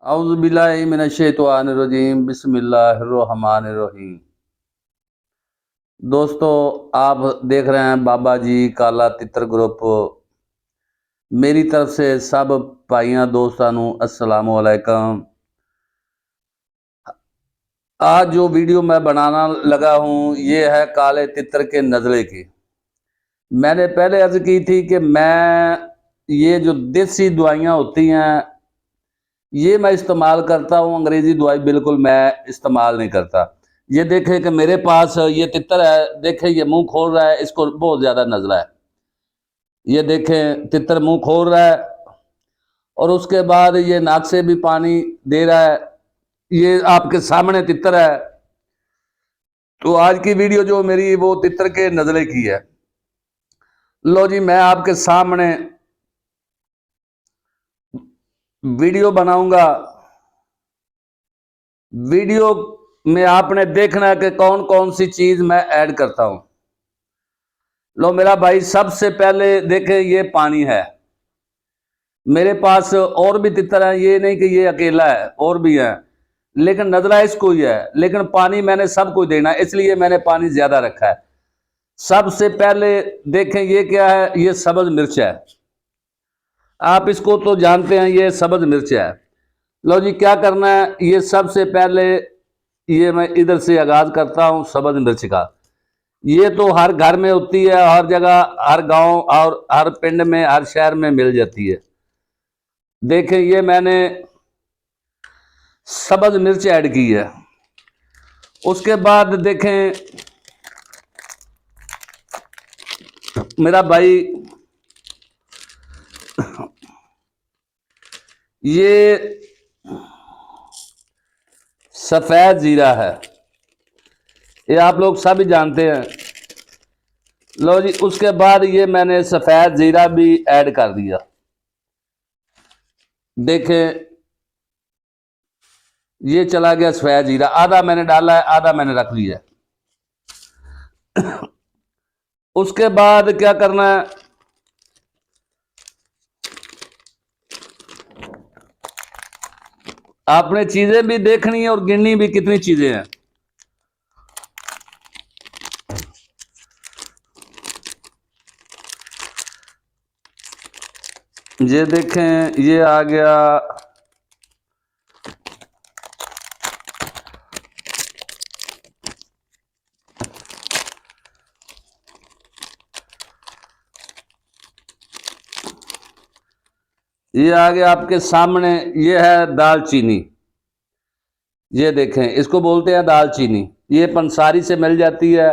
औज़ु बिल्लाहि मिनश्शैतानिर्रजीम बिस्मिल्लाहिर्रहमानिर्रहीम। दोस्तों, आप देख रहे हैं बाबा जी काला तितर ग्रुप। मेरी तरफ से सब भाइयों दोस्तों नू अस्सलाम वालेकुम। आज जो वीडियो मैं बनाना लगा हूँ ये है काले तितर के नज़ले की। मैंने पहले अर्ज़ की थी कि मैं ये जो देसी दवाइयाँ होती हैं ये मैं इस्तेमाल करता हूँ, अंग्रेज़ी दवाई बिल्कुल मैं इस्तेमाल नहीं करता। ये देखें कि मेरे पास ये तितर है, देखें ये मुंह खोल रहा है, इसको बहुत ज़्यादा नज़ला है। ये देखें तितर मुंह खोल रहा है और उसके बाद ये नाक से भी पानी दे रहा है। ये आपके सामने तितर है। तो आज की वीडियो जो मेरी वो तितर के नज़ले की है। लो जी, मैं आपके सामने वीडियो बनाऊंगा। वीडियो में आपने देखना है कि कौन कौन सी चीज़ मैं ऐड करता हूं। लो मेरा भाई, सबसे पहले देखें ये पानी है। मेरे पास और भी तितर हैं, ये नहीं कि ये अकेला है, और भी है, लेकिन नजला इसको ही है। लेकिन पानी मैंने सबको देना है, इसलिए मैंने पानी ज्यादा रखा है। सबसे पहले देखें ये क्या है, ये सब्ज मिर्च है। आप इसको तो जानते हैं, ये सब्ज मिर्च है। लो जी, क्या करना है, ये सबसे पहले ये मैं इधर से आगाज करता हूं सब्ज मिर्च का। ये तो हर घर में होती है, हर जगह, हर गांव और हर पिंड में, हर शहर में मिल जाती है। देखें ये मैंने सब्ज मिर्च ऐड की है। उसके बाद देखें मेरा भाई, ये सफेद जीरा है, ये आप लोग सभी जानते हैं। लो जी, उसके बाद ये मैंने सफेद जीरा भी ऐड कर दिया। देखें ये चला गया सफेद जीरा, आधा मैंने डाला है, आधा मैंने रख लिया। उसके बाद क्या करना है, आपने चीजें भी देखनी है और गिननी भी कितनी चीजें हैं। ये देखें ये आ गया ये आ गया आपके सामने, ये है दालचीनी। ये देखें, इसको बोलते हैं दालचीनी। ये पंसारी से मिल जाती है,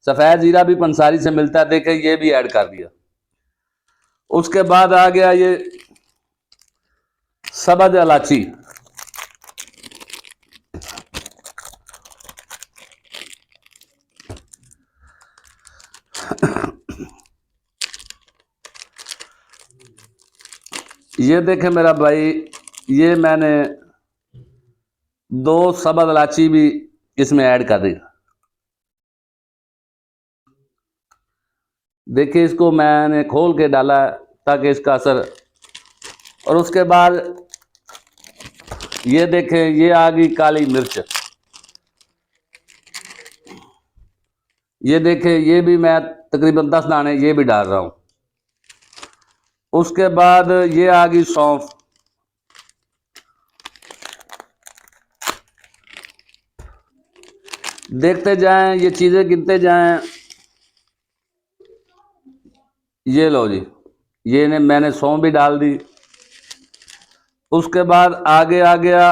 सफेद जीरा भी पंसारी से मिलता है। देखें ये भी ऐड कर दिया। उसके बाद आ गया ये सब्ज इलायची। ये देखें मेरा भाई, ये मैंने 2 सब्ज इलायची भी इसमें ऐड कर दी। देखिए इसको मैंने खोल के डाला ताकि इसका असर। और उसके बाद ये देखें ये आ गई काली मिर्च। ये देखें ये भी मैं तकरीबन 10 दाने ये भी डाल रहा हूं। उसके बाद ये आ गई सौंफ। देखते जाएं, ये चीजें गिनते जाएं। ये लो जी, ये ने मैंने सौंफ भी डाल दी। उसके बाद आगे आ गया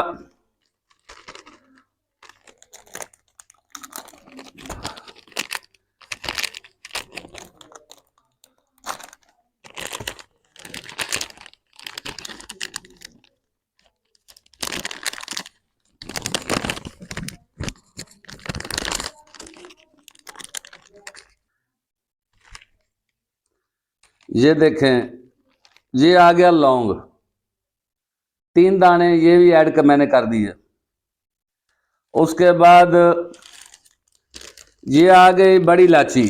ये देखें ये आ गया लौंग। 3 दाने ये भी ऐड कर मैंने कर दिए। उसके बाद ये आ गई बड़ी इलायची।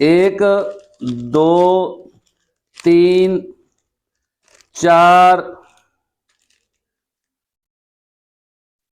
1 2 3 4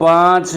5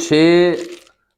6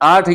8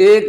1